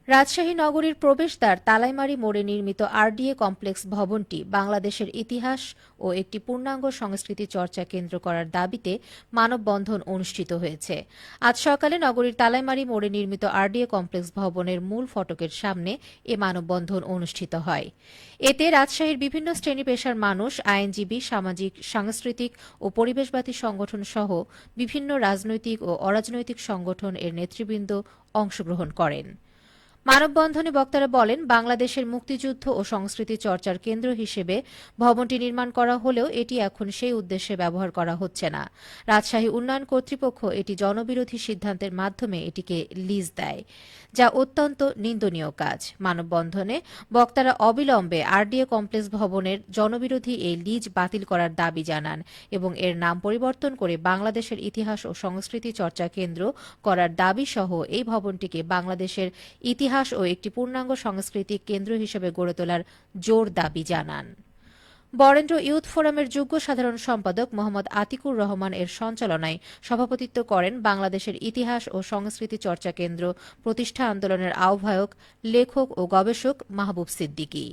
রাজশাহী নগরীর প্রবেশদ্বার তালাইমারি মোড়ে নির্মিত আরডিএ কমপ্লেক্স ভবনটি বাংলাদেশের ইতিহাস ও একটি পূর্ণাঙ্গ সংস্কৃতি চর্চা কেন্দ্র করার দাবিতে মানববন্ধন অনুষ্ঠিত হয়েছে। আজ সকালে নগরীর তালাইমারি মোড়ে নির্মিত আরডিএ কমপ্লেক্স ভবনের মূল ফটকের সামনে এ মানববন্ধন অনুষ্ঠিত হয়। এতে রাজশাহীর বিভিন্ন শ্রেণী পেশার মানুষ, আইনজীবী, সামাজিক, সাংস্কৃতিক ও পরিবেশবাদী সংগঠন সহ বিভিন্ন রাজনৈতিক ও অরাজনৈতিক সংগঠন এর নেতৃবৃন্দ অংশগ্রহণ করেন। মানববন্ধনে বক্তারা বলেন, বাংলাদেশের মুক্তিযুদ্ধ ও সংস্কৃতি চর্চার কেন্দ্র হিসেবে ভবনটি নির্মাণ করা হলেও এটি এখন সেই উদ্দেশ্যে ব্যবহার করা হচ্ছে না। রাজশাহী উন্নয়ন কর্তৃপক্ষ এটি জনবিরোধী সিদ্ধান্তের মাধ্যমে এটিকে লিজ দেয়, যা অত্যন্ত নিন্দনীয় কাজ। মানববন্ধনে বক্তারা অবিলম্বে আরডিএ কমপ্লেক্স ভবনের জনবিরোধী এই লিজ বাতিল করার দাবি জানান এবং এর নাম পরিবর্তন করে বাংলাদেশের ইতিহাস ও সংস্কৃতি চর্চা কেন্দ্র করার দাবি সহ এই ভবনটিকে বাংলাদেশের ইতিহাস ও একটি পূর্ণাঙ্গ সাংস্কৃতিক কেন্দ্র হিসেবে গড়ে তোলার জোর দাবি জানান। বরেন্দ্র ইয়ুথ ফোরামের যুগ্ম সাধারণ সম্পাদক মোহাম্মদ আতিকুর রহমান এর সঞ্চালনায় সভাপতিত্ব করেন বাংলাদেশের ইতিহাস ও সংস্কৃতি চর্চা কেন্দ্র প্রতিষ্ঠা আন্দোলনের আহ্বায়ক, লেখক ও গবেষক মাহবুব সিদ্দিকী।